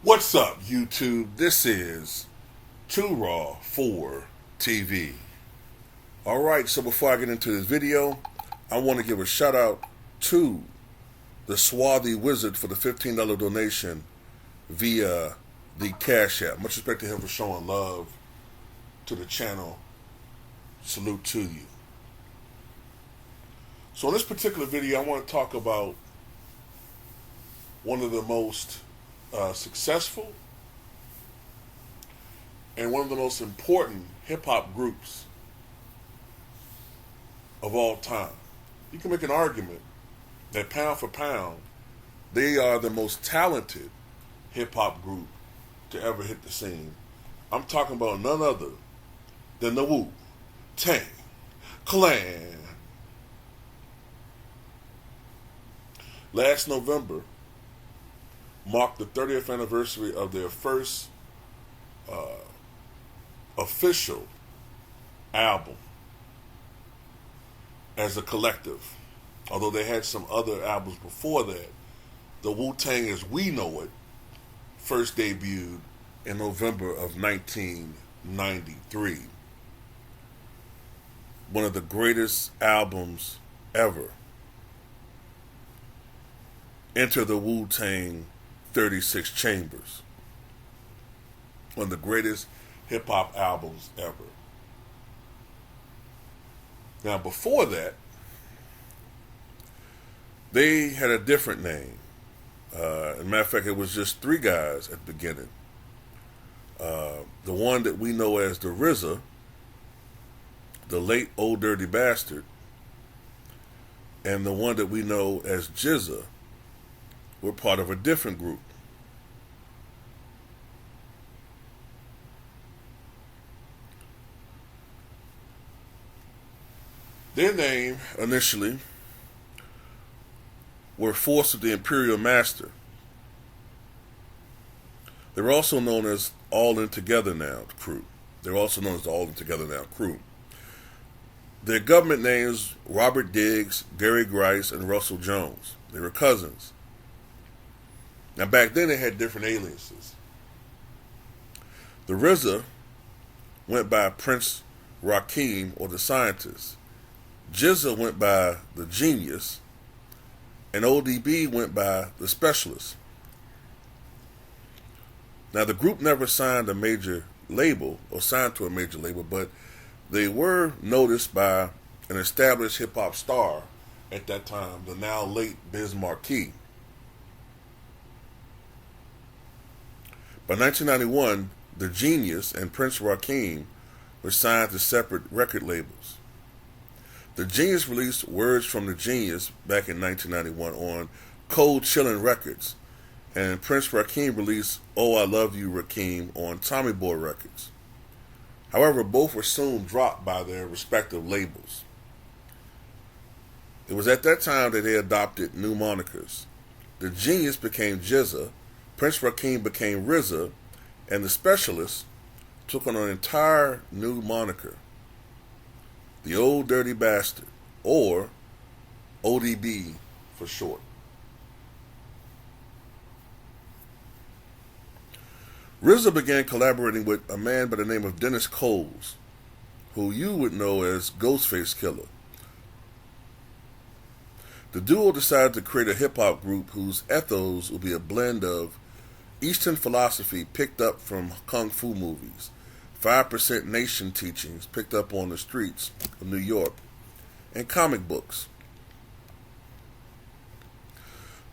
What's up, YouTube? This is Too Raw for TV. Alright, so before I get into this video, I want to give a shout out to the Swarthy Wizard for the $15 donation via the Cash App. Much respect to him for showing love to the channel. Salute to you. So in this particular video, I want to talk about one of the most successful and one of the most important hip-hop groups of all time. You can make an argument that pound for pound, they are the most talented hip-hop group to ever hit the scene. I'm talking about none other than the Wu-Tang Clan. Last November marked the 30th anniversary of their first official album as a collective. Although they had some other albums before that, the Wu-Tang as we know it first debuted in November of 1993. One of the greatest albums ever. Enter the Wu-Tang 36 Chambers. One of the greatest hip-hop albums ever. Now before that, they had a different name. As a matter of fact, it was just three guys at the beginning. The one that we know as the RZA, the late Old Dirty Bastard, and the one that we know as GZA were part of a different group. Their name initially were Force of the Imperial Master. They were also known as All In Together Now Crew. They're also known as the All In Together Now Crew. Their government names Robert Diggs, Gary Grice, and Russell Jones. They were cousins. Now back then they had different aliases. The RZA went by Prince Rakeem or the Scientist. GZA went by the Genius, and ODB went by the Specialist. Now the group never signed a major label or signed to a major label, but they were noticed by an established hip-hop star at that time, the now late Biz Markie. By 1991, the Genius and Prince Rakeem were signed to separate record labels. The Genius released Words from the Genius back in 1991 on Cold Chillin' Records, and Prince Rakeem released Oh I Love You Rakeem on Tommy Boy Records. However, both were soon dropped by their respective labels. It was at that time that they adopted new monikers. The Genius became GZA, Prince Rakeem became RZA, and the Specialist took on an entire new moniker, the Old Dirty Bastard, or ODB for short. RZA began collaborating with a man by the name of Dennis Coles, who you would know as Ghostface Killah. The duo decided to create a hip-hop group whose ethos would be a blend of Eastern philosophy picked up from kung fu movies, 5% Nation teachings picked up on the streets of New York, and comic books.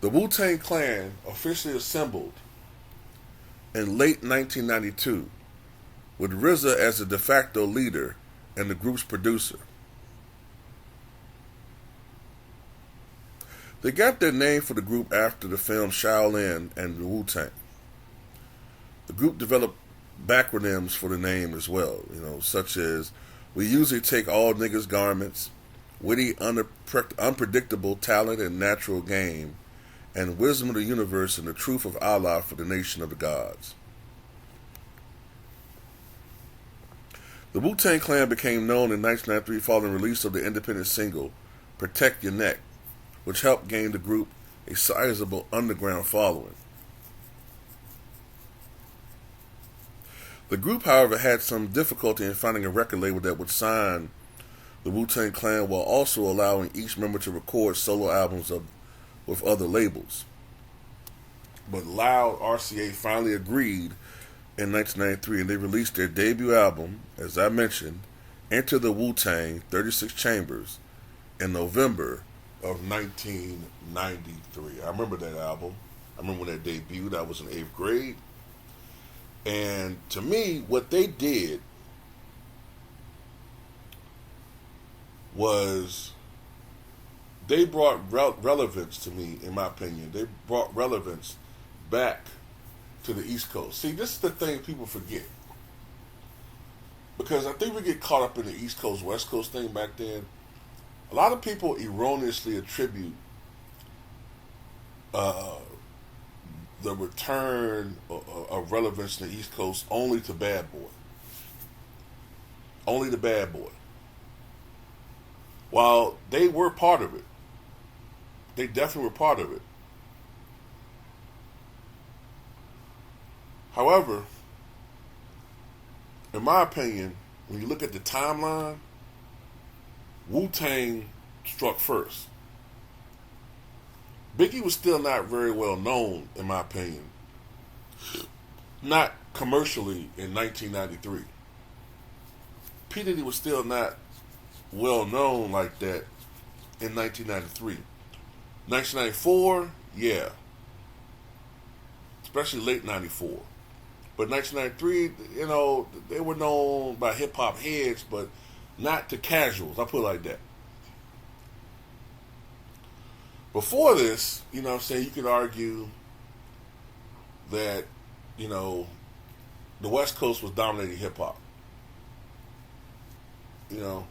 The Wu-Tang Clan officially assembled in late 1992 with RZA as the de facto leader and the group's producer. They got their name for the group after the film Shaolin and the Wu-Tang. The group developed backronyms for the name as well, such as We Usually Take All Niggas' Garments, Witty, Unpredictable Talent and Natural Game, and Wisdom of the Universe and the Truth of Allah for the Nation of the Gods. The Wu-Tang Clan became known in 1993 following the release of the independent single Protect Your Neck, which helped gain the group a sizable underground following. The group, however, had some difficulty in finding a record label that would sign the Wu-Tang Clan while also allowing each member to record solo albums with other labels. But Loud RCA finally agreed in 1993, and they released their debut album, as I mentioned, Enter the Wu-Tang 36 Chambers, in November of 1993. I remember that album. I remember when that debuted. I was in 8th grade. And to me, what they did was they brought relevance to me, in my opinion. They brought relevance back to the East Coast. See, this is the thing people forget. Because I think we get caught up in the East Coast, West Coast thing back then. A lot of people erroneously attribute the return of relevance to the East Coast only to Bad Boy. Only to Bad Boy. While they were part of it. They definitely were part of it. However, in my opinion, when you look at the timeline, Wu-Tang struck first. Biggie was still not very well known, in my opinion. Not commercially in 1993. P. Diddy was still not well known like that in 1993. 1994, yeah. Especially late 94. But 1993, you know, they were known by hip-hop heads, but not to casuals. I'll put it like that. Before this, you know what I'm saying, you could argue that, you know, the West Coast was dominating hip-hop. You know,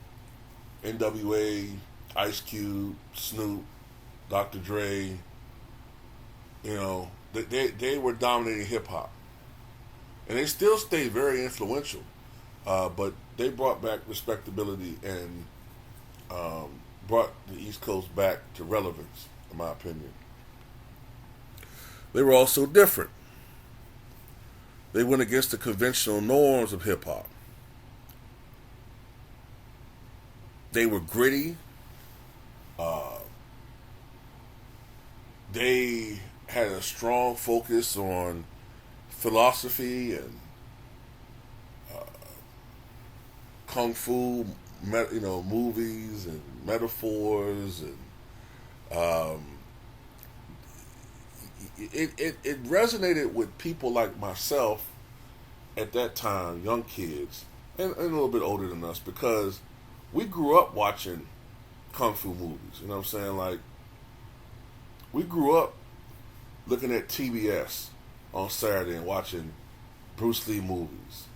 NWA, Ice Cube, Snoop, Dr. Dre, you know, they were dominating hip-hop. And they still stayed very influential, but they brought back respectability and brought the East Coast back to relevance, in my opinion. They were also different. They went against the conventional norms of hip-hop. They were gritty. They had a strong focus on philosophy and kung fu, you know, movies and metaphors, and it resonated with people like myself at that time, young kids, and a little bit older than us, because we grew up watching kung fu movies. You know what I'm saying? Like, we grew up looking at TBS on Saturday and watching Bruce Lee movies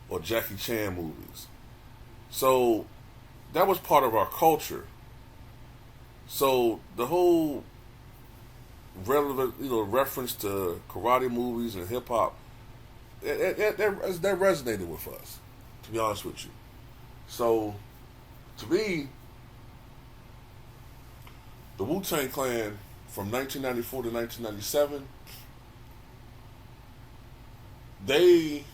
or Jackie Chan movies. So that was part of our culture. So the whole relevant, you know, reference to karate movies and hip hop, that resonated with us, to be honest with you. So to me, the Wu-Tang Clan from 1994 to 1997, they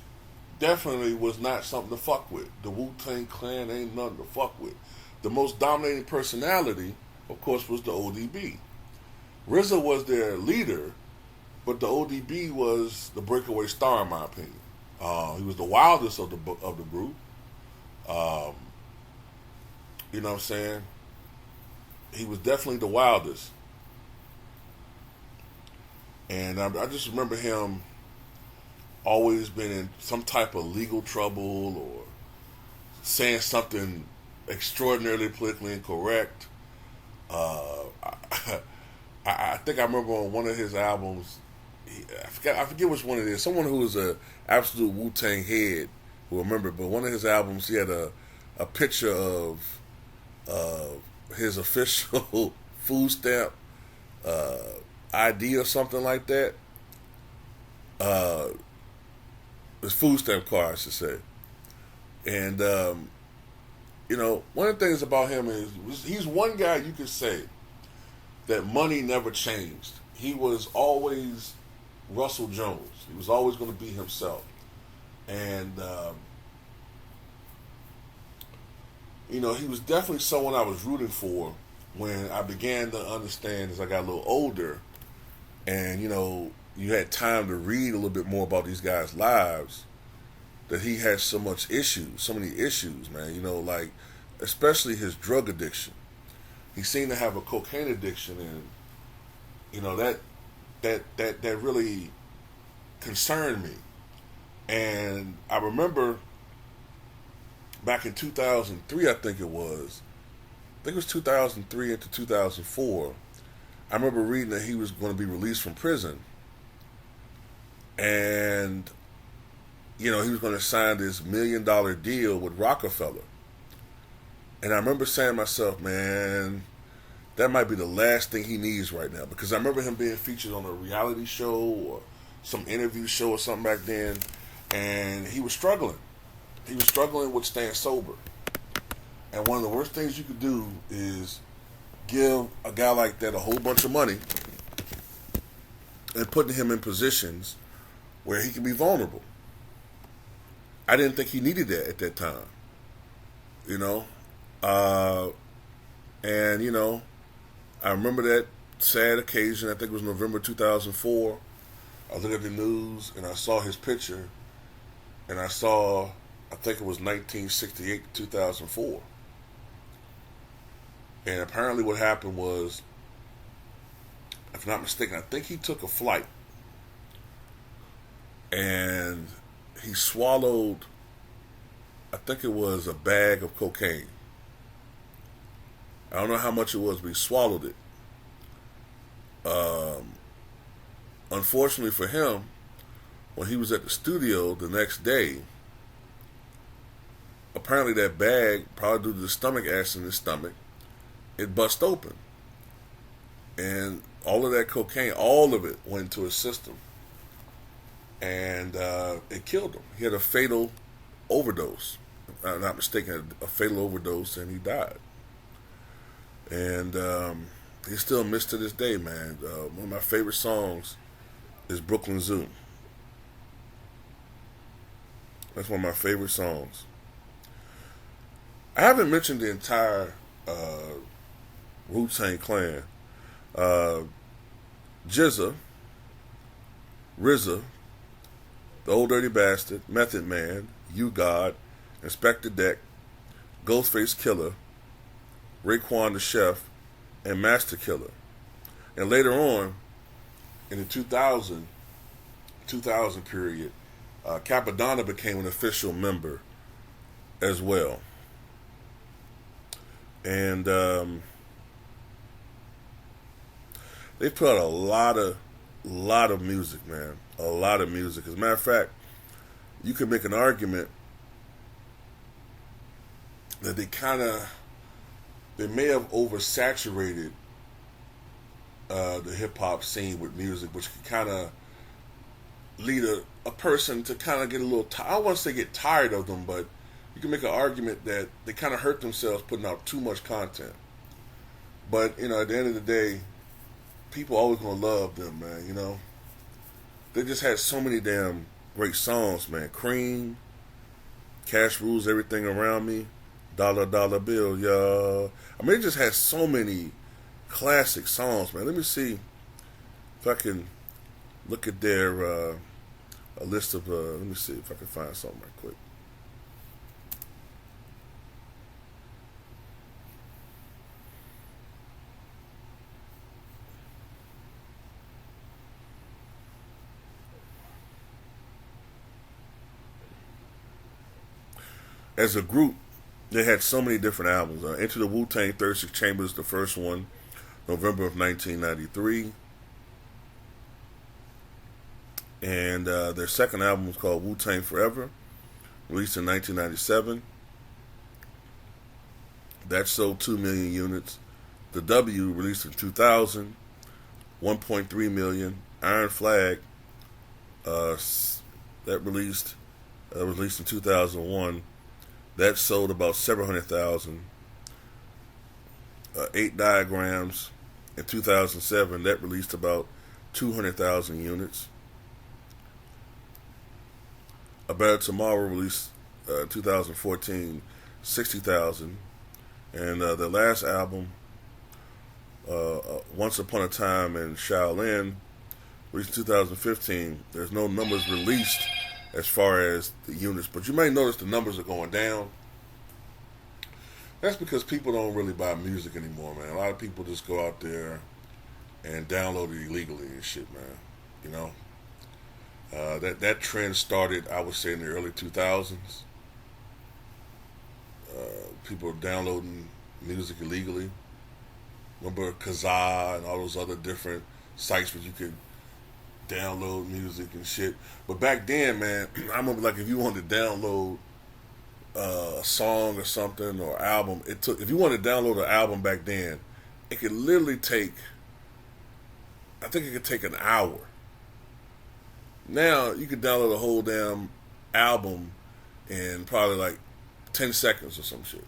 definitely was not something to fuck with. The Wu-Tang Clan ain't nothing to fuck with. The most dominating personality, of course, was the ODB. RZA was their leader, but the ODB was the breakaway star, in my opinion. He was the wildest of the group. You know what I'm saying? He was definitely the wildest. And I just remember him always been in some type of legal trouble or saying something extraordinarily politically incorrect. I think I remember on one of his albums, I forget which one it is, someone who was an absolute Wu-Tang head will remember, but one of his albums, he had a picture of his official food stamp ID or something like that. His food stamp card, I should say. And, you know, one of the things about him is he's one guy you could say that money never changed. He was always Russell Jones. He was always going to be himself. And he was definitely someone I was rooting for when I began to understand as I got a little older, and you had time to read a little bit more about these guys' lives. That he had so many issues, man. Like especially his drug addiction. He seemed to have a cocaine addiction, and that really concerned me. And I remember back in 2003, I think it was 2003 into 2004. I remember reading that he was going to be released from prison, and he was going to sign this $1 million deal with Rockefeller. And I remember saying to myself, man, that might be the last thing he needs right now. Because I remember him being featured on a reality show or some interview show or something back then. And he was struggling. He was struggling with staying sober. And one of the worst things you could do is give a guy like that a whole bunch of money and putting him in positions where he can be vulnerable. I didn't think he needed that at that time. And I remember that sad occasion. I think it was November 2004. I looked at the news and I saw his picture, and I think it was 1968 to 2004. And apparently what happened was, if I'm not mistaken, I think he took a flight and he swallowed, I think it was a bag of cocaine. I don't know how much it was, but he swallowed it. Unfortunately for him, when he was at the studio the next day, apparently that bag, probably due to the stomach acid in his stomach, it bust open. And all of that cocaine, all of it went into his system. And it killed him. He had a fatal overdose. If I'm not mistaken, a fatal overdose, and he died. And he's still missed to this day, man. One of my favorite songs is Brooklyn Zoo. That's one of my favorite songs. I haven't mentioned the entire Wu-Tang Clan. GZA, RZA, The Old Dirty Bastard, Method Man, You God, Inspector Deck, Ghostface Killer, Raekwon the Chef, and Master Killer. And later on, in the 2000 period, Capadonna became an official member as well. And they put out a lot of music, man. A lot of music. As a matter of fact, you could make an argument that they may have oversaturated the hip hop scene with music, which could kind of lead a person to kind of get a little I don't want to say get tired of them, but you can make an argument that they kind of hurt themselves putting out too much content. But at the end of the day, people always gonna love them, man. They just had so many damn great songs, man. Cream, Cash Rules Everything Around Me, Dollar Dollar Bill, y'all. I mean, it just has so many classic songs, man. Let me see if I can look at their a list of. Let me see if I can find something right quick. As a group, they had so many different albums. Enter the Wu-Tang 36 Chambers, the first one, November of 1993. And their second album was called Wu-Tang Forever, released in 1997. That sold 2 million units. The W, released in 2000, 1.3 million. Iron Flag, that released in 2001. That sold about 700,000. 8 Diagrams in 2007. That released about 200,000 units. A Better Tomorrow released 2014, 60,000. And their last album, Once Upon a Time in Shaolin, released in 2015. There's no numbers released as far as the units, but you may notice the numbers are going down. That's because people don't really buy music anymore, man. A lot of people just go out there and download it illegally and shit, man. You know, that trend started, I would say, in the early 2000s. People are downloading music illegally. Remember Kazaa and all those other different sites where you could download music and shit. But back then, man, I remember, like, if you wanted to download a song or something or album, if you wanted to download an album back then, it could literally take, I think it could take an hour. Now you could download a whole damn album in probably like 10 seconds or some shit.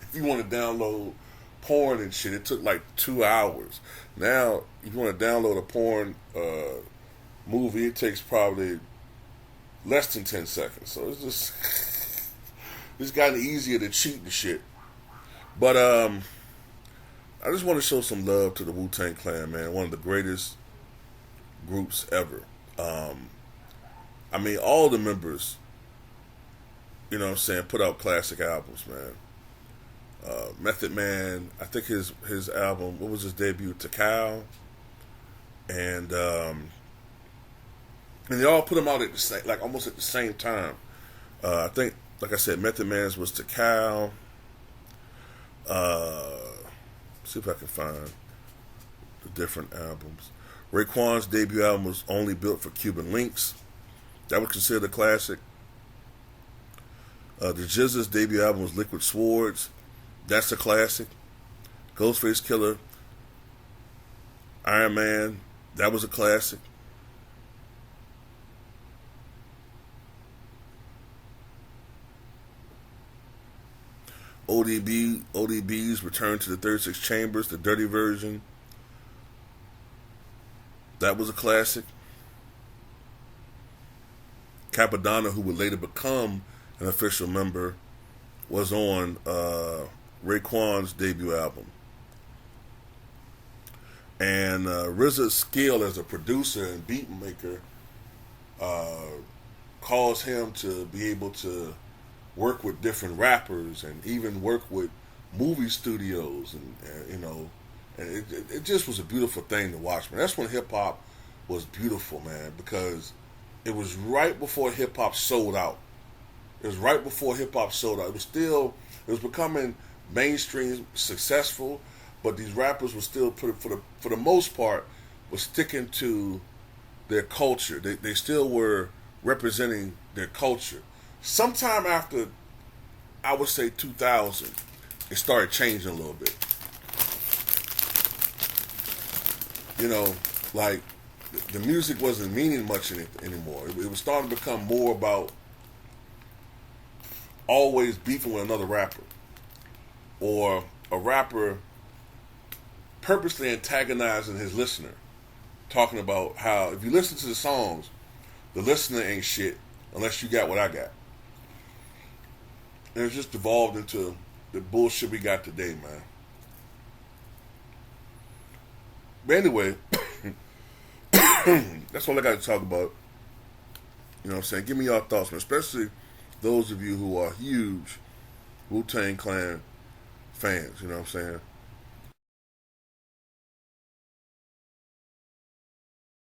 If you want to download porn and shit, it took like 2 hours. Now, if you want to download a porn movie, it takes probably less than 10 seconds. So it's just it's gotten easier to cheat and shit. But I just want to show some love to the Wu-Tang Clan, man. One of the greatest groups ever. I mean, all the members, you know what I'm saying, put out classic albums, man. Method Man, I think his album, what was his debut? Takao. And they all put them out at the same, like almost at the same time. I think, like I said, Method Man's was Takao. See if I can find the different albums. Raekwon's debut album was Only Built for Cuban Links. That was considered a classic. The GZA's debut album was Liquid Swords. That's a classic. Ghostface Killer, Iron Man, that was a classic. ODB's Return to the 36 Chambers, the dirty version. That was a classic. Capadonna, who would later become an official member, was on Raekwon's debut album. And RZA's skill as a producer and beat maker caused him to be able to work with different rappers and even work with movie studios, and you know, and it just was a beautiful thing to watch, man. That's when hip hop was beautiful, man, because it was right before hip hop sold out. It was right before hip hop sold out. It was becoming mainstream, successful, but these rappers were still, for the most part, were sticking to their culture. They still were representing their culture. Sometime after, I would say 2000, it started changing a little bit. You know, like, the music wasn't meaning much anymore. It was starting to become more about always beefing with another rapper, or a rapper purposely antagonizing his listener, talking about how if you listen to the songs, the listener ain't shit unless you got what I got. And it's just evolved into the bullshit we got today, man. But anyway, that's all I got to talk about. You know what I'm saying? Give me your thoughts, man. Especially those of you who are huge Wu-Tang Clan fans. You know what I'm saying?